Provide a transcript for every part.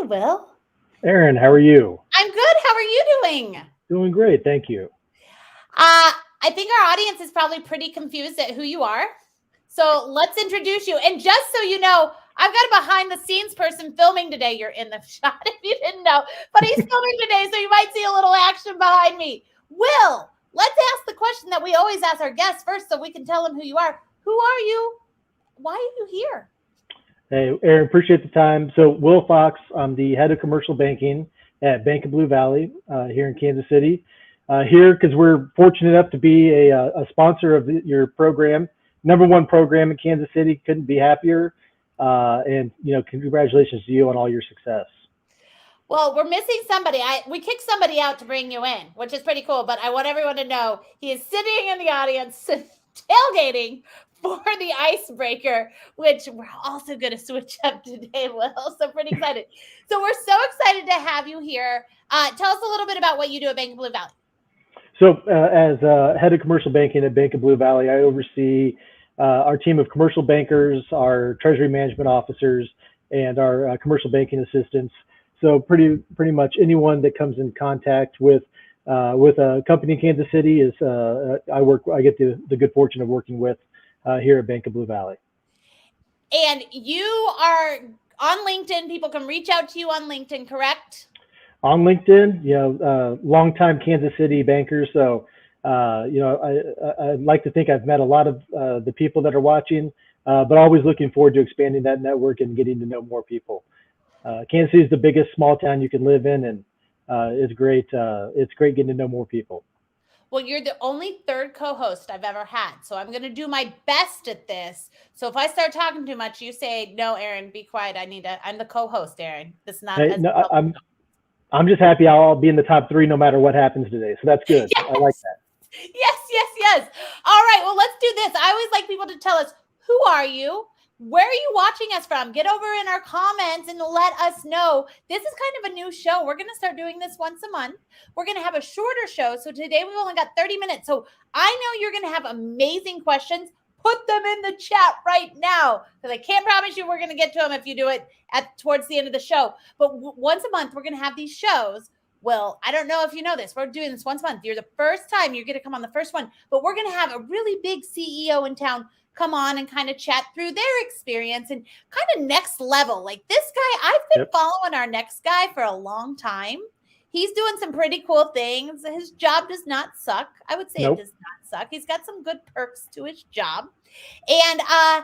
Will. Aaron, how are you? I'm good. How are you doing? Doing great, thank you. I think our audience is probably pretty confused at who you are. So let's introduce you. And just so you know, I've got a behind the scenes person filming today. You're in the shot if you didn't know, but he's filming today, so you might see a little action behind me. Will, let's ask the question that we always ask our guests first so we can tell them who you are. Who are you? Why are you here? Hey, Aaron, appreciate the time. So, Will Fox, I'm the head of commercial banking at Bank of Blue Valley here in Kansas City. Here because we're fortunate enough to be a sponsor of your program, #1 program in Kansas City. Couldn't be happier. And congratulations to you on all your success. Well, we're missing somebody. We kicked somebody out to bring you in, which is pretty cool. But I want everyone to know he is sitting in the audience, tailgating for the icebreaker, which we're also going to switch up today, Will. So pretty excited. So we're so excited to have you here. Tell us a little bit about what you do at Bank of Blue Valley. So, as head of commercial banking at Bank of Blue Valley, I oversee our team of commercial bankers, our treasury management officers, and our commercial banking assistants. So, pretty much anyone that comes in contact with a company in Kansas City is I get the good fortune of working with here at Bank of Blue Valley. And you are on LinkedIn. People can reach out to you on LinkedIn, correct? On LinkedIn, longtime Kansas City banker. So, I'd like to think I've met a lot of the people that are watching, but always looking forward to expanding that network and getting to know more people. Kansas City is the biggest small town you can live in, and it's great. It's great getting to know more people. Well, you're the only third co-host I've ever had, so I'm going to do my best at this. So if I start talking too much, you say, "No, Aaron, be quiet. I'm the co-host, Aaron. This is not." Hey, no, I'm just happy I'll be in the top 3 no matter what happens today. So that's good. Yes. I like that. Yes. All right. Well, let's do this. I always like people to tell us, who are you? Where are you watching us from? Get over in our comments and let us know. This is kind of a new show. We're going to start doing this once a month. We're going to have a shorter show. So today we've only got 30 minutes. So I know you're going to have amazing questions. Put them in the chat right now, because I can't promise you we're going to get to them if you do it towards the end of the show. But once a month, we're going to have these shows. Well, I don't know if you know this. We're doing this once a month. You're the first time. You're going to come on the first one. But we're going to have a really big CEO in town come on and kind of chat through their experience and kind of next level. Like this guy, I've been following our next guy for a long time. He's doing some pretty cool things. His job does not suck. I would say It does not suck. He's got some good perks to his job. And I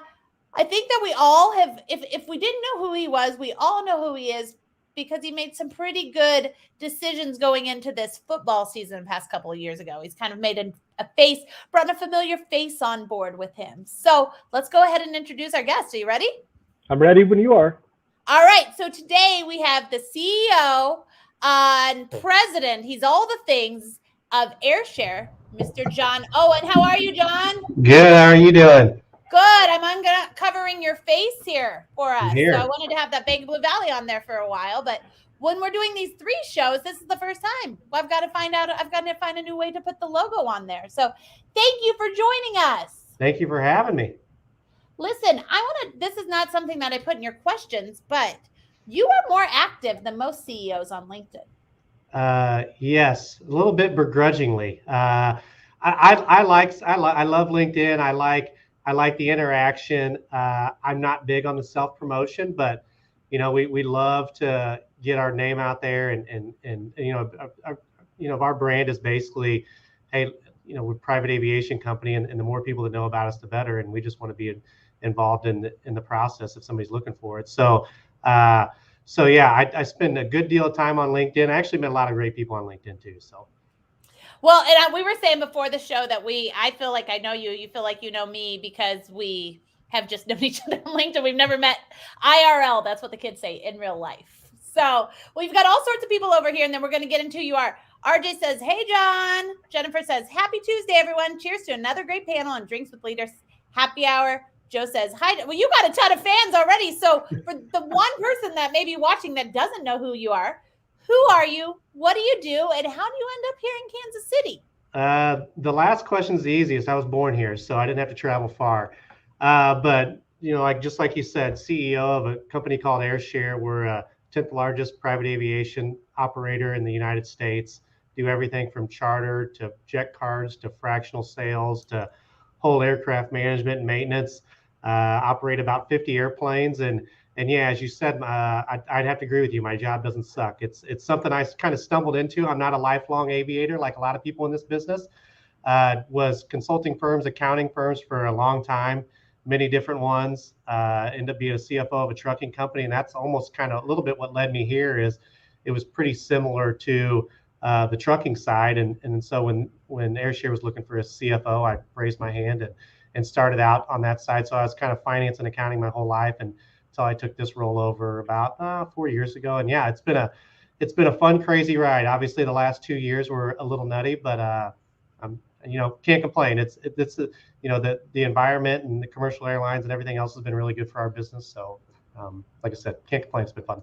think that we all have, if we didn't know who he was, we all know who he is, because he made some pretty good decisions going into this football season the past couple of years ago. He's kind of made brought a familiar face on board with him. So let's go ahead and introduce our guest. Are you ready? I'm ready when you are. All right. So today we have the CEO and president. He's all the things of Airshare, Mr. John Owen. How are you, John? Good. How are you doing? Good. I'm covering your face here for us. So I wanted to have that Bank of Blue Valley on there for a while, but when we're doing these 3 shows, this is the first time. I've got to find a new way to put the logo on there. So thank you for joining us. Thank you for having me. Listen, this is not something that I put in your questions, but you are more active than most CEOs on LinkedIn. Yes, a little bit begrudgingly. I love LinkedIn. I like the interaction. I'm not big on the self-promotion, but we love to get our name out there, and our brand is basically, hey, we're a private aviation company, and the more people that know about us, the better. And we just want to be involved in the process if somebody's looking for it. So yeah, I spend a good deal of time on LinkedIn. I actually met a lot of great people on LinkedIn too. So. Well, and we were saying before the show that I feel like I know you. You feel like you know me because we have just known each other on LinkedIn. We've never met IRL. That's what the kids say, in real life. So we've got all sorts of people over here, and then we're going to get into who you are. RJ says, "Hey, John." Jennifer says, "Happy Tuesday, everyone. Cheers to another great panel on Drinks with Leaders Happy Hour." Joe says, "Hi." Well, you got a ton of fans already. So for the one person that may be watching that doesn't know who you are, who are you? What do you do? And how do you end up here in Kansas City? The last question is the easiest. I was born here, so I didn't have to travel far. But just like you said, CEO of a company called Airshare. We're a 10th largest private aviation operator in the United States. Do everything from charter to jet cards to fractional sales to whole aircraft management and maintenance. Operate about 50 airplanes, and yeah, as you said, I'd have to agree with you. My job doesn't suck. It's something I kind of stumbled into. I'm not a lifelong aviator like a lot of people in this business. Was consulting firms, accounting firms for a long time, many different ones. Ended up being a CFO of a trucking company, and that's almost kind of a little bit what led me here. Is it was pretty similar to the trucking side, and so when Airshare was looking for a CFO, I raised my hand and started out on that side. So I was kind of finance and accounting my whole life, and until I took this role over about 4 years ago. And yeah, it's been a fun, crazy ride. Obviously, the last 2 years were a little nutty, but I'm can't complain. It's the environment and the commercial airlines and everything else has been really good for our business. So like I said, can't complain. It's been fun.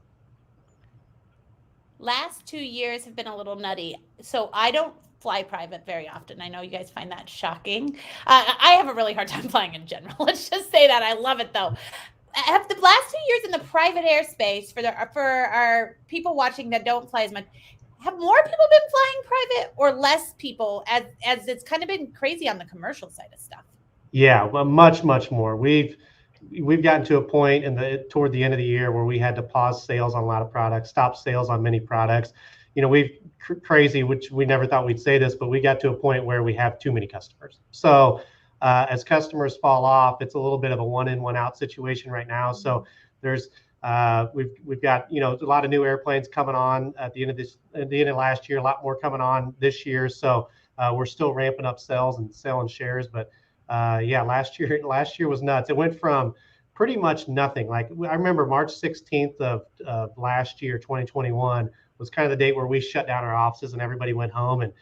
Last 2 years have been a little nutty. So I don't fly private very often. I know you guys find that shocking. I have a really hard time flying in general. Let's just say that. I love it though. Have the last 2 years in the private airspace for our people watching that don't fly as much, have more people been flying private or less people as it's kind of been crazy on the commercial side of stuff? Yeah, well, much more. We've gotten to a point toward the end of the year where we had to pause sales on a lot of products, stop sales on many products. We've crazy, which we never thought we'd say this, but we got to a point where we have too many customers. So as customers fall off, it's a little bit of a one in, one out situation right now. So there's we've got a lot of new airplanes coming on at the end of last year, a lot more coming on this year. So we're still ramping up sales and selling shares, but yeah, last year was nuts. It went from pretty much nothing. Like I remember March 16th of last year, 2021, was kind of the date where we shut down our offices and everybody went home and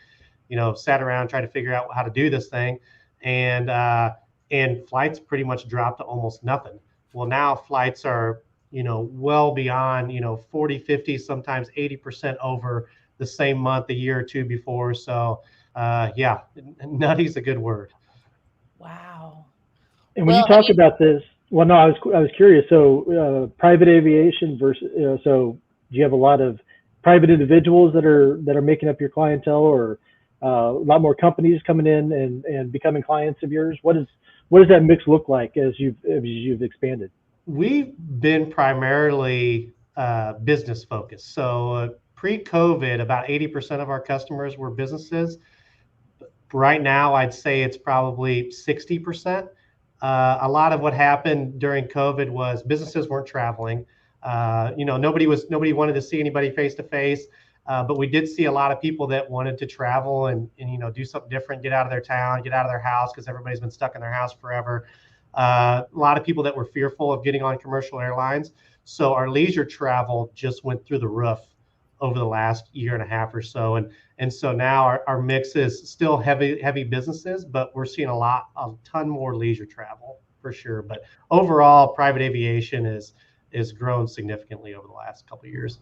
sat around trying to figure out how to do this thing, and flights pretty much dropped to almost nothing. Well, now flights are well beyond 40, 50, sometimes 80% over the same month a year or two before. So yeah, nutty's a good word. Wow. And when you talk about this, well, no, I was curious. So private aviation versus, so do you have a lot of private individuals that are making up your clientele, or a lot more companies coming in and becoming clients of yours? What does that mix look like as you've expanded? We've been primarily business focused. So pre-COVID, about 80% of our customers were businesses. Right now, I'd say it's probably 60%. A lot of what happened during COVID was businesses weren't traveling. Nobody wanted to see anybody face to face, but we did see a lot of people that wanted to travel and do something different, get out of their town, get out of their house, because everybody's been stuck in their house forever. A lot of people that were fearful of getting on commercial airlines. So our leisure travel just went through the roof over the last year and a half or so. And so now our mix is still heavy businesses, but we're seeing a ton more leisure travel for sure. But overall, private aviation is grown significantyou over the last couple of years.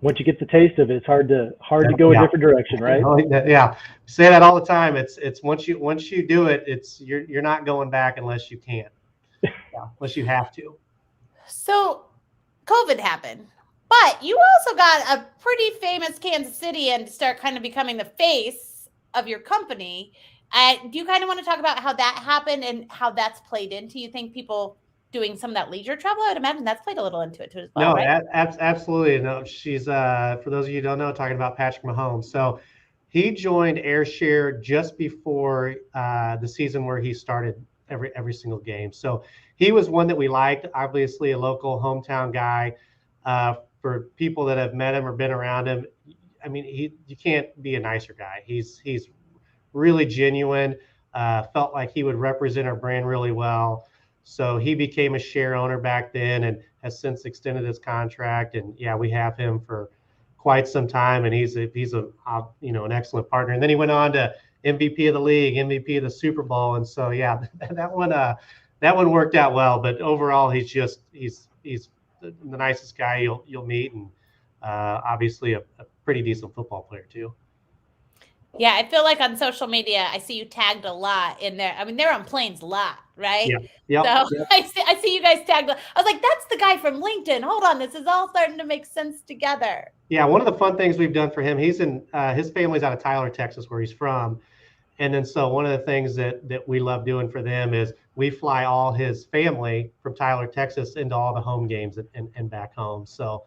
Once you get the taste of it, it's hard to go a different direction, right? Yeah, say that all the time. It's once you do it, you're not going back unless you can, unless you have to. So COVID happened, but you also got a pretty famous Kansas City and start kind of becoming the face of your company. Do you kind of want to talk about how that happened and how that's played into, you think, people doing some of that leisure travel? I would imagine that's played a little into it too as well, right? No, absolutely. No, she's for those of you who don't know, talking about Patrick Mahomes. So he joined Airshare just before the season where he started every single game. So he was one that we liked, obviously a local hometown guy. For people that have met him or been around him, I mean, you can't be a nicer guy. He's really genuine. Felt like he would represent our brand really well. So he became a share owner back then and has since extended his contract. And yeah, we have him for quite some time, and he's an excellent partner. And then he went on to MVP of the league, MVP of the Super Bowl, and so yeah, that one worked out well. But overall, he's the nicest guy you'll meet, and obviously a pretty decent football player too. Yeah, I feel like on social media, I see you tagged a lot in there. I mean, they're on planes a lot, right? Yeah. So Yep. I see you guys tagged. I was like, that's the guy from LinkedIn. Hold on, this is all starting to make sense together. Yeah. One of the fun things we've done for him, he's in his family's out of Tyler, Texas, where he's from. And then so one of the things that we love doing for them is we fly all his family from Tyler, Texas into all the home games and back home. So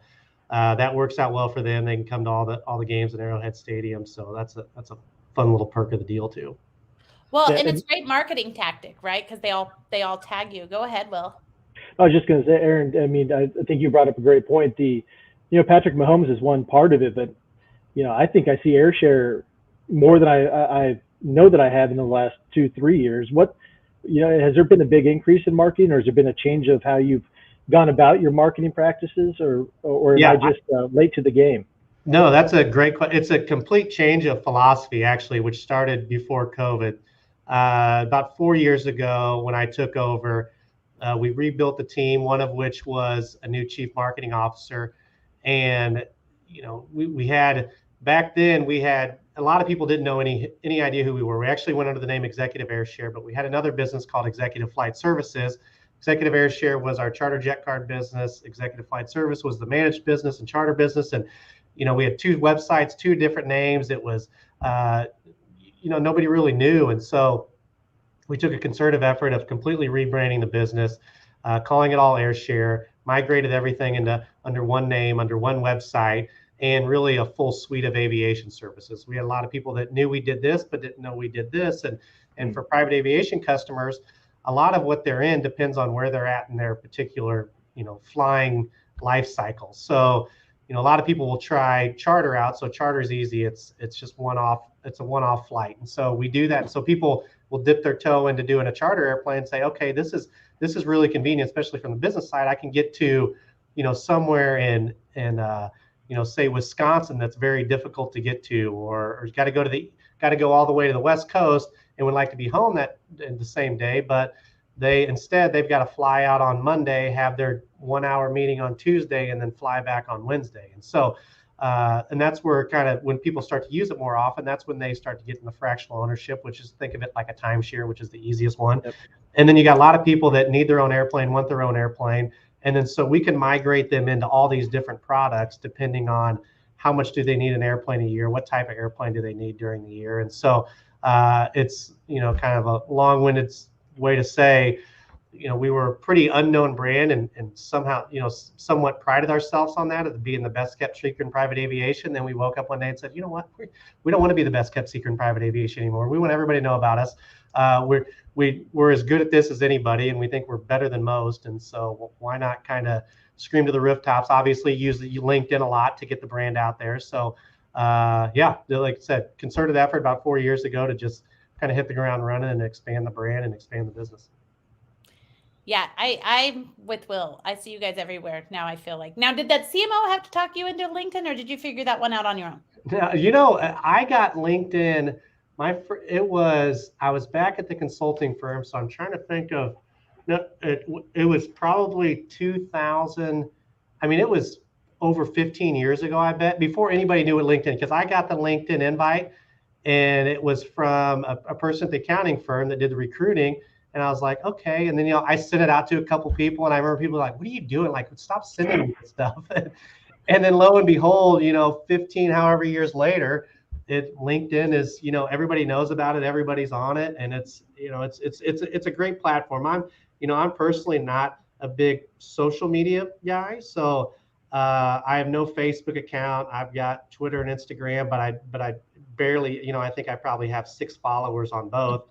that works out well for them. They can come to all the games in Arrowhead Stadium. So that's a fun little perk of the deal too. Well, Yeah, and and it's great marketing tactic, right? Because they all tag you. Go ahead, Will. I was just going to say, Aaron. I mean, I think you brought up a great point. Patrick Mahomes is one part of it, but I think I see Airshare more than I know that I have in the last 2-3 years. Has there been a big increase in marketing, or has there been a change of how you've gone about your marketing practices, or am I Yeah, just late to the game? no, that's a great question. It's a complete change of philosophy, actually, which started before COVID. About 4 years ago, when I took over, we rebuilt the team, one of which was a new chief marketing officer. And, we had back then, we had a lot of people didn't know any idea who we were. We actually went under the name Executive Airshare, but we had another business called Executive Flight Services. Executive Airshare was our charter jet card business. Executive Flight Service was the managed business and charter business. And we had two websites, two different names. It was, nobody really knew. And so we took a concerted effort of completely rebranding the business, calling it all Airshare, migrated everything into under one name, under one website, and really a full suite of aviation services. We had a lot of people that knew we did this, but didn't know we did this. And for private aviation customers, a lot of what they're in depends on where they're at in their particular, flying life cycle. So, a lot of people will try charter out. So charter is easy. It's just it's a one-off flight. And so we do that. And so people will dip their toe into doing a charter airplane and say, okay, this is really convenient, especially from the business side. I can get to, somewhere in say Wisconsin that's very difficult to get to, or got to go all the way to the West Coast and would like to be home that the same day, but they've got to fly out on Monday, have their 1 hour meeting on Tuesday, and then fly back on Wednesday. And so, and that's where kind of when people start to use it more often, that's when they start to get in the fractional ownership, which is, think of it like a timeshare, which is the easiest one. Yep. And then you got a lot of people that need their own airplane, want their own airplane. And then so we can migrate them into all these different products depending on how much do they need an airplane a year, what type of airplane do they need during the year. And so it's, kind of a long-winded way to say, we were a pretty unknown brand and somehow, somewhat prided ourselves on that, as being the best kept secret in private aviation. Then we woke up one day and said, you know what, we don't want to be the best kept secret in private aviation anymore. We want everybody to know about us. We're as good at this as anybody, and we think we're better than most. And so why not kind of scream to the rooftops? Obviously, use LinkedIn a lot to get the brand out there. So yeah, like I said, concerted effort about 4 years ago to just kind of hit the ground running and expand the brand and expand the business. Yeah, I'm with Will. I see you guys everywhere now. I feel like now, did that CMO have to talk you into LinkedIn, or did you figure that one out on your own? I got LinkedIn. I was back at the consulting firm, so I'm trying to think of. No, it was probably 2000. I mean, it was over 15 years ago, I bet, before anybody knew what LinkedIn. Because I got the LinkedIn invite, and it was from a person at the accounting firm that did the recruiting. And I was like, okay. And then, I sent it out to a couple people, and I remember people were like, what are you doing? Like, stop sending me this stuff. And then lo and behold, 15, however years later, LinkedIn is, everybody knows about it. Everybody's on it. And it's a great platform. I'm personally not a big social media guy. So I have no Facebook account. I've got Twitter and Instagram, but I barely, I think I probably have 6 followers on both.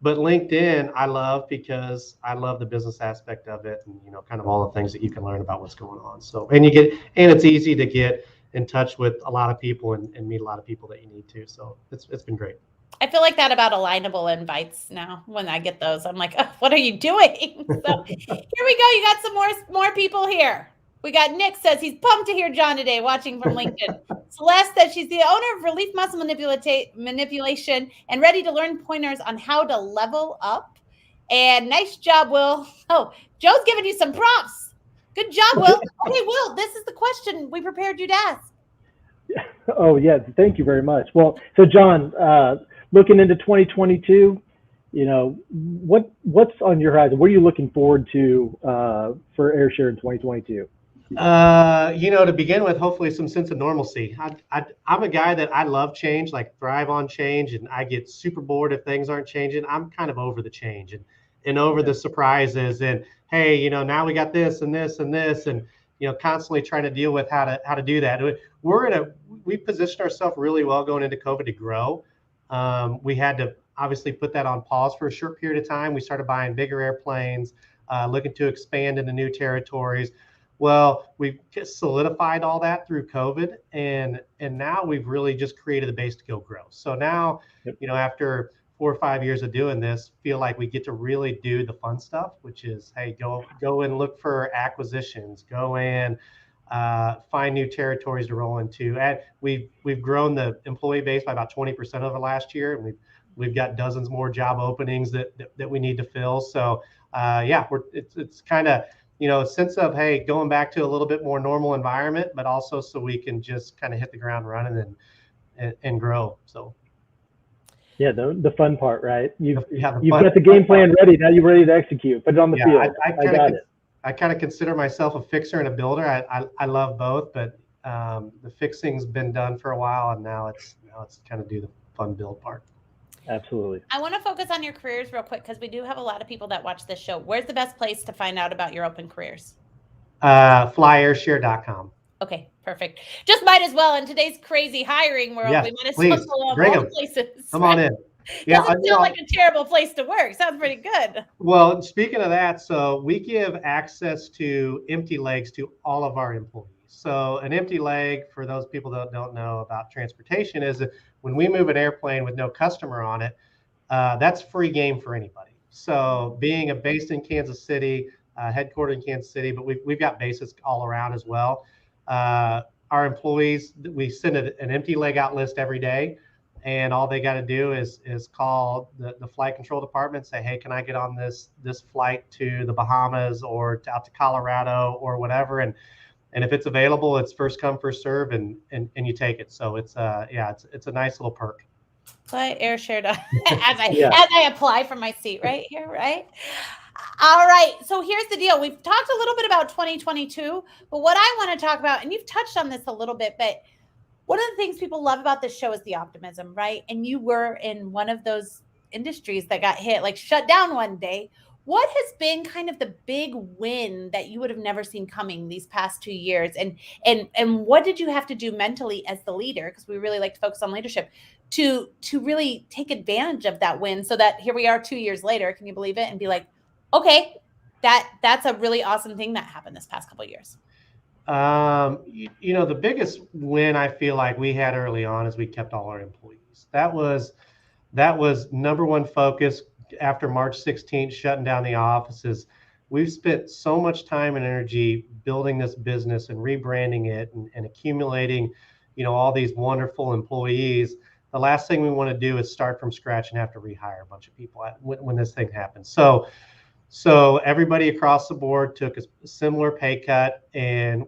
But LinkedIn, I love because I love the business aspect of it, and kind of all the things that you can learn about what's going on. So, and it's easy to get in touch with a lot of people and meet a lot of people that you need to. So it's been great. I feel like that about alignable invites now. When I get those, I'm like, oh, what are you doing? So here we go. You got some more people here. We got Nick says he's pumped to hear John today, watching from LinkedIn. Celeste says she's the owner of Relief Muscle Manipulation and ready to learn pointers on how to level up. And nice job, Will. Oh, Joe's giving you some props. Good job, Will. Okay, Will, this is the question we prepared you to ask. Oh, yeah. Thank you very much. Well, so John, looking into 2022, what's on your horizon? What are you looking forward to for Airshare in 2022? To begin with, hopefully some sense of normalcy. I'm a guy that I love change, like thrive on change, and I get super bored if things aren't changing. I'm kind of over the change and over the surprises. And hey, now we got this and this and this, and constantly trying to deal with how to do that. We positioned ourselves really well going into COVID to grow. We had to obviously put that on pause for a short period of time. We started buying bigger airplanes, looking to expand into new territories. Well, we've just solidified all that through COVID, and now we've really just created the base to go grow. So now, Yep. After 4 or 5 years of doing this, feel like we get to really do the fun stuff, which is, hey, go and look for acquisitions, go and find new territories to roll into. And we've grown the employee base by about 20% over last year, and we've got dozens more job openings that we need to fill. So it's kind of a sense of, hey, going back to a little bit more normal environment, but also so we can just kind of hit the ground running and grow. So Yeah, the fun part, right? You've the got the game plan ready. Now you're ready to execute. Put it on the field. I kind of consider myself a fixer and a builder. I love both, but the fixing's been done for a while, and now it's kind of do the fun build part. Absolutely. I want to focus on your careers real quick because we do have a lot of people that watch this show. Where's the best place to find out about your open careers? FlyAirshare.com. Okay, perfect. Just might as well in today's crazy hiring world. Yes, we might as please, well go on all places. Come on in. Yeah, doesn't sound like a terrible place to work. Sounds pretty good. Well, speaking of that, so we give access to empty legs to all of our employees. So an empty leg, for those people that don't know about transportation, is when we move an airplane with no customer on it, that's free game for anybody. So being based in Kansas City, headquartered in Kansas City, but we've got bases all around as well. Our employees, we send an empty leg out list every day. And all they got to do is call the flight control department, say, hey, can I get on this flight to the Bahamas or out to Colorado or whatever? And if it's available, it's first come, first serve, and you take it. So it's a nice little perk. Fly Airshare as I apply for my seat right here, right? All right. So here's the deal. We've talked a little bit about 2022, but what I want to talk about, and you've touched on this a little bit, but one of the things people love about this show is the optimism, right? And you were in one of those industries that got hit, like shut down one day. What has been kind of the big win that you would have never seen coming these past 2 years? And what did you have to do mentally as the leader? Because we really like to focus on leadership to really take advantage of that win so that here we are 2 years later. Can you believe it? And be like, okay, that's a really awesome thing that happened this past couple of years. The biggest win I feel like we had early on is we kept all our employees. That was number one focus after March 16th, shutting down the offices. We've spent so much time and energy building this business and rebranding it and accumulating, all these wonderful employees. The last thing we want to do is start from scratch and have to rehire a bunch of people when this thing happens. So everybody across the board took a similar pay cut, and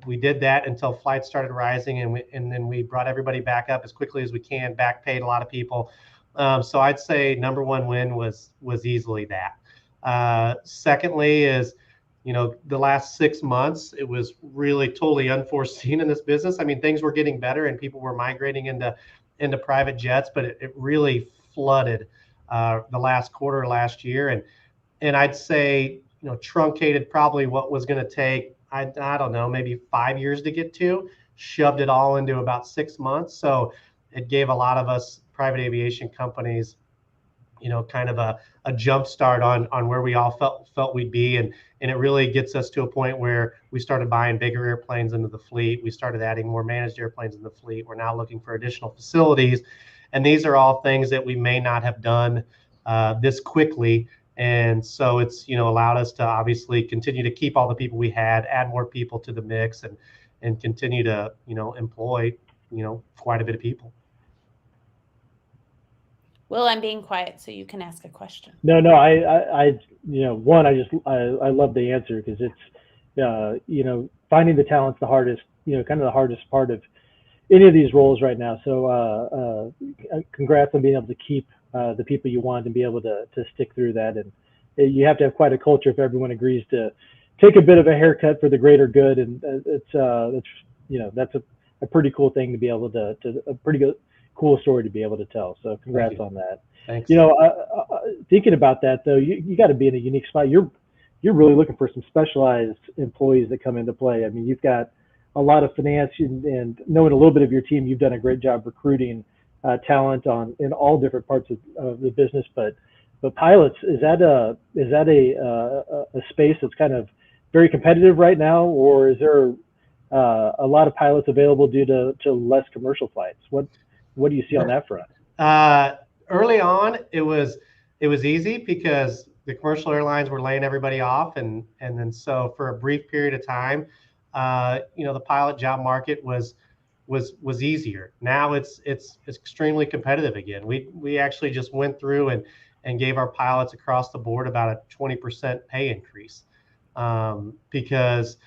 we did that until flights started rising, and then we brought everybody back up as quickly as we can, back paid a lot of people. So I'd say number one win was easily that. Secondly is, the last 6 months, it was really totally unforeseen in this business. I mean, things were getting better and people were migrating into private jets, but it really flooded the last quarter last year. And I'd say, truncated probably what was going to take, I don't know, maybe 5 years to get to, shoved it all into about 6 months. So it gave a lot of us private aviation companies, kind of a jump start on where we all felt we'd be. And it really gets us to a point where we started buying bigger airplanes into the fleet. We started adding more managed airplanes in the fleet. We're now looking for additional facilities. And these are all things that we may not have done this quickly. And so it's, allowed us to obviously continue to keep all the people we had, add more people to the mix, and continue to, employ, quite a bit of people. Will, I'm being quiet so you can ask a question. No, I love the answer because it's, finding the talent's the hardest, kind of the hardest part of any of these roles right now. So congrats on being able to keep the people you want and be able to stick through that. And you have to have quite a culture if everyone agrees to take a bit of a haircut for the greater good. And that's a pretty cool thing to be able to a pretty good cool story to be able to tell. So congrats on that. Thanks. Thinking about that though, you got to be in a unique spot. You're really looking for some specialized employees that come into play. I mean, you've got a lot of finance and knowing a little bit of your team, you've done a great job recruiting talent in all different parts of the business. But pilots, is that a space that's kind of very competitive right now, or is there a lot of pilots available due to less commercial flights? What do you see on that front? Early on, it was easy because the commercial airlines were laying everybody off, and then so for a brief period of time, the pilot job market was easier. Now it's extremely competitive again. We actually just went through and gave our pilots across the board about a 20% pay increase, because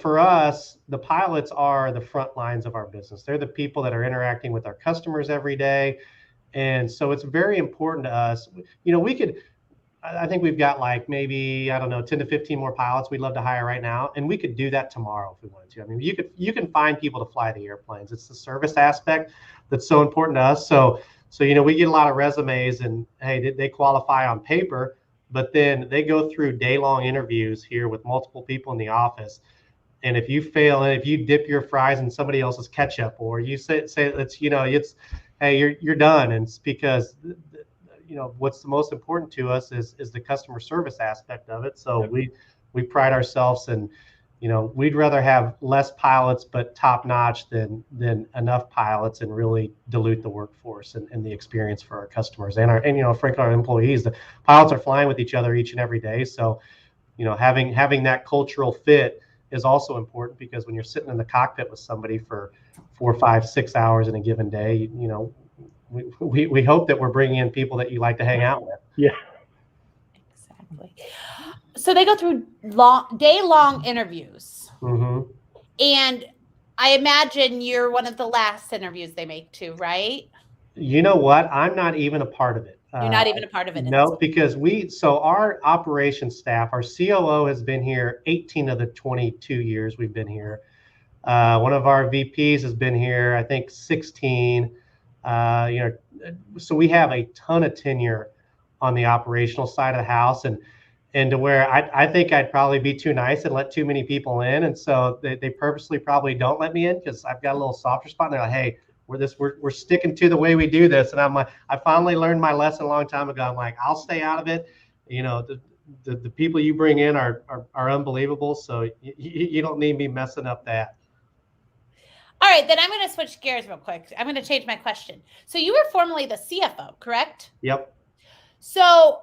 for us, the pilots are the front lines of our business. They're the people that are interacting with our customers every day. And so it's very important to us. I think we've got like maybe, I don't know, 10 to 15 more pilots we'd love to hire right now. And we could do that tomorrow if we wanted to. I mean, you can find people to fly the airplanes. It's the service aspect that's so important to us. So we get a lot of resumes, and hey, they qualify on paper, but then they go through day-long interviews here with multiple people in the office. And if you fail, and if you dip your fries in somebody else's ketchup, or you say it's hey, you're done. And it's because what's the most important to us is the customer service aspect of it. So we pride ourselves in, we'd rather have less pilots but top notch than enough pilots and really dilute the workforce and the experience for our customers and frankly our employees. The pilots are flying with each other each and every day. So having that cultural fit is also important, because when you're sitting in the cockpit with somebody for 4, 5, 6 hours in a given day, we hope that we're bringing in people that you like to hang out with. Yeah, exactly. So they go through day-long interviews, Mm-hmm. and I imagine you're one of the last interviews they make too, right? You know what? I'm not even a part of it. You're not even a part of it. No, because our operations staff, our COO has been here 18 of the 22 years we've been here. One of our VPs has been here, I think, 16. So we have a ton of tenure on the operational side of the house, and to where I think I'd probably be too nice and let too many people in. And so they purposely probably don't let me in, because I've got a little softer spot. And they're like, hey, we're sticking to the way we do this. And I'm like, I finally learned my lesson a long time ago. I'm like, I'll stay out of it. The people you bring in are unbelievable. So you don't need me messing up that. All right, then I'm going to switch gears real quick. I'm going to change my question. So you were formerly the CFO, correct? Yep. So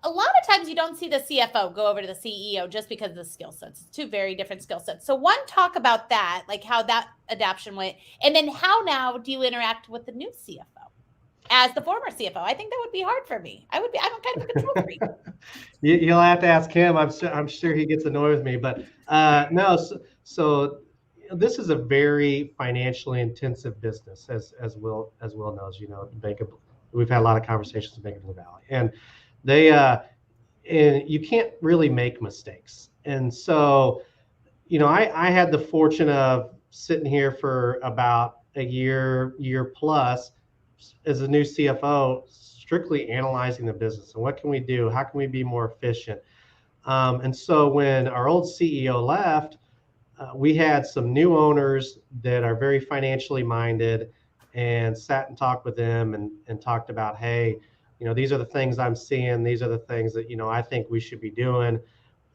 a lot of times you don't see the CFO go over to the CEO just because of the skill sets. It's two very different skill sets. So talk about that, like how that adaptation went, and then how now do you interact with the new CFO as the former CFO? I think that would be hard for me. I'm kind of a control freak. You'll have to ask him. I'm sure he gets annoyed with me, but no. So this is a very financially intensive business, as Will knows. We've had a lot of conversations with Bank of Blue Valley, and and you can't really make mistakes. And so, I had the fortune of sitting here for about a year plus as a new CFO, strictly analyzing the business and what can we do, how can we be more efficient. And so when our old CEO left, we had some new owners that are very financially minded, and sat and talked with them and talked about, hey, these are the things I'm seeing. These are the things that, I think we should be doing.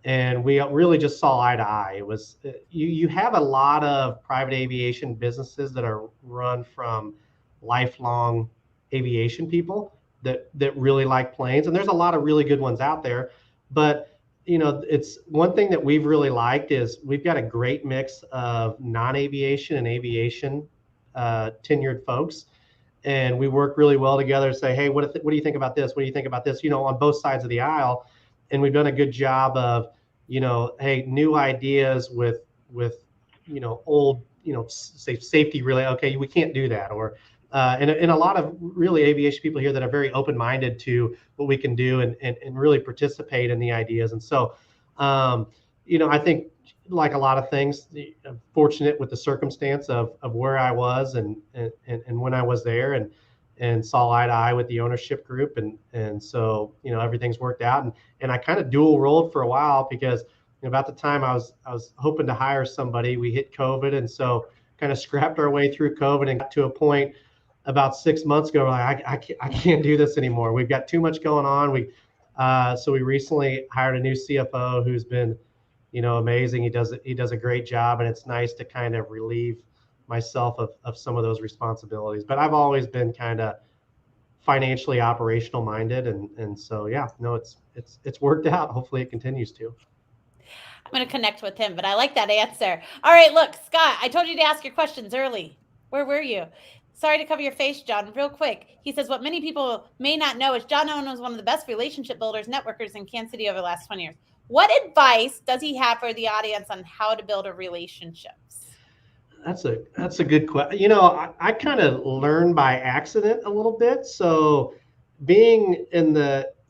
And we really just saw eye to eye. It was, you have a lot of private aviation businesses that are run from lifelong aviation people that really like planes. And there's a lot of really good ones out there. But, it's one thing that we've really liked is we've got a great mix of non-aviation and aviation tenured folks. And we work really well together to say, hey, what do you think about this? What do you think about this? On both sides of the aisle. And we've done a good job of, hey, new ideas with old, say safety really, okay, we can't do that. Or and a lot of really aviation people here that are very open-minded to what we can do and really participate in the ideas. And so, I think like a lot of things, I'm fortunate with the circumstance of where I was and when I was there and saw eye to eye with the ownership group. And so, everything's worked out. And I kind of dual rolled for a while because about the time I was hoping to hire somebody, we hit COVID. And so kind of scrapped our way through COVID and got to a point about 6 months ago, like I can't do this anymore. We've got too much going on. So we recently hired a new CFO who's been, amazing. He does a great job, and it's nice to kind of relieve myself of some of those responsibilities. But I've always been kind of financially operational minded, and so yeah, no, it's worked out. Hopefully, it continues to. I'm going to connect with him, but I like that answer. All right, look, Scott, I told you to ask your questions early. Where were you? Sorry to cover your face, John. Real quick. He says, what many people may not know is John Owen was one of the best relationship builders, networkers in Kansas City over the last 20 years. What advice does he have for the audience on how to build a relationships? That's a good question. I kind of learned by accident a little bit. So being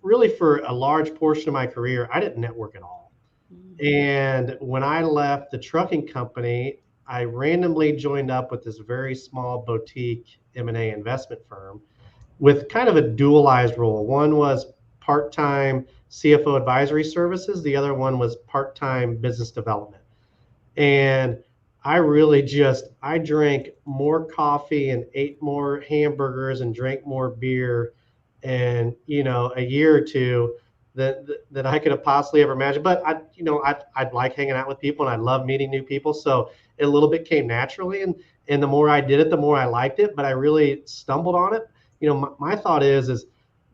really for a large portion of my career, I didn't network at all. And when I left the trucking company, I randomly joined up with this very small boutique M&A investment firm with kind of a dualized role. One was part-time CFO advisory services. The other one was part-time business development. And I really I drank more coffee and ate more hamburgers and drank more beer and, a year or two that I could have possibly ever imagined. But I'd like hanging out with people and I love meeting new people. So it a little bit came naturally. And the more I did it, the more I liked it, but I really stumbled on it. My thought is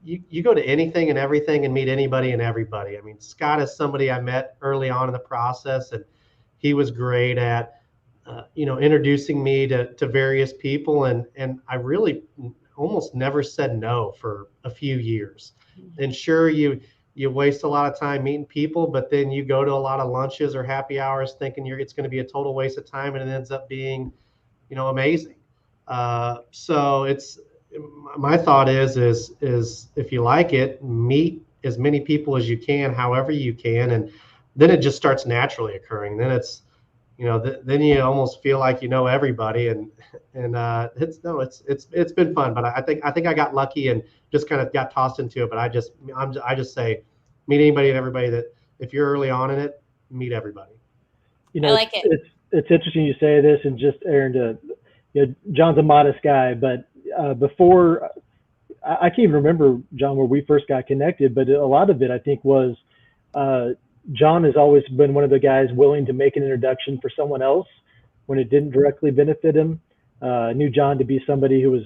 you go to anything and everything and meet anybody and everybody. I mean, Scott is somebody I met early on in the process, and he was great at, introducing me to various people. And I really almost never said no for a few years. And sure, you waste a lot of time meeting people, but then you go to a lot of lunches or happy hours thinking it's going to be a total waste of time, and it ends up being, amazing. So my thought is if you like it, meet as many people as you can, however you can, and then it just starts naturally occurring. Then it's, then you almost feel like everybody, and it's been fun. But I think I got lucky and just kind of got tossed into it. But I just say, meet anybody and everybody. That if you're early on in it, meet everybody. I like it. It's interesting you say this, and just Aaron, John's a modest guy, but before I can't even remember, John, where we first got connected, but a lot of it I think was John has always been one of the guys willing to make an introduction for someone else when it didn't directly benefit him. I knew John to be somebody who was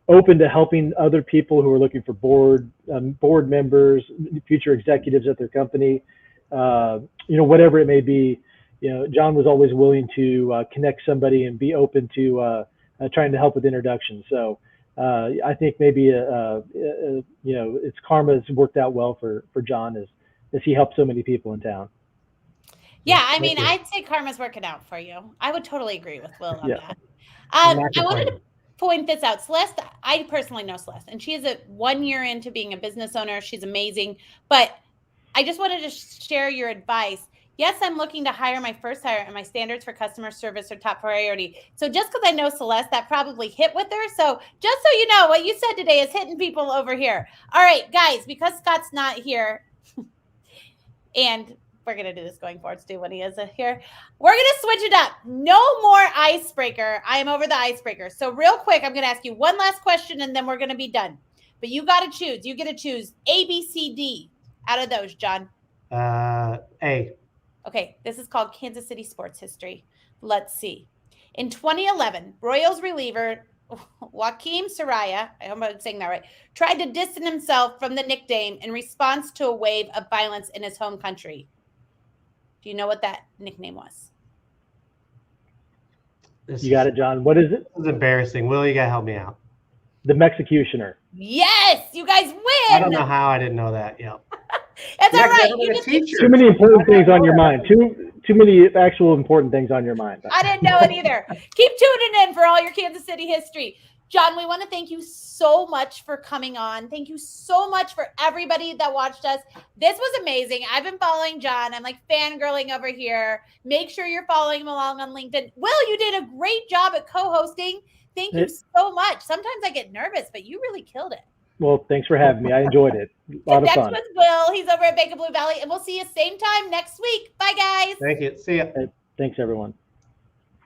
open to helping other people who are looking for board members, future executives at their company, whatever it may be. John was always willing to connect somebody and be open to trying to help with introductions. So I think maybe it's karma has worked out well for John as he helped so many people in town. Yeah, I mean, I'd say karma's working out for you. I would totally agree with Will on that. I wanted to point this out. Celeste, I personally know Celeste, and she is 1 year into being a business owner. She's amazing. But I just wanted to share your advice. Yes, I'm looking to hire my first hire, and my standards for customer service are top priority. So just because I know Celeste, that probably hit with her. So just so you know, what you said today is hitting people over here. All right, guys, because Scott's not here, and we're going to do this going forward, Stu, when he is here. We're going to switch it up. No more icebreaker. I am over the icebreaker. So real quick, I'm going to ask you one last question, and then we're going to be done. But you got to choose. You get to choose A, B, C, D out of those, John. A. Okay, this is called Kansas City sports history. Let's see. In 2011, Royals reliever Joaquim Soraya, I hope I'm saying that right, tried to distance himself from the nickname in response to a wave of violence in his home country. Do you know what that nickname was? You got it, John. What is it? This is embarrassing. Will, you got to help me out. The Mexicutioner. Yes, you guys win. I don't know how I didn't know that. Yeah. That's all right. Too many important things on your mind. Too too many actual important things on your mind. I didn't know it either. Keep tuning in for all your Kansas City history. John, we want to thank you so much for coming on. Thank you so much for everybody that watched us. This was amazing. I've been following John. I'm like fangirling over here. Make sure you're following him along on LinkedIn. Will, you did a great job at co-hosting. Thank you so much. Sometimes I get nervous, but you really killed it. Well, thanks for having me. I enjoyed it. A lot of fun. Next was Will. He's over at Bank of Blue Valley, and we'll see you same time next week. Bye, guys. Thank you. See ya. Thanks, everyone.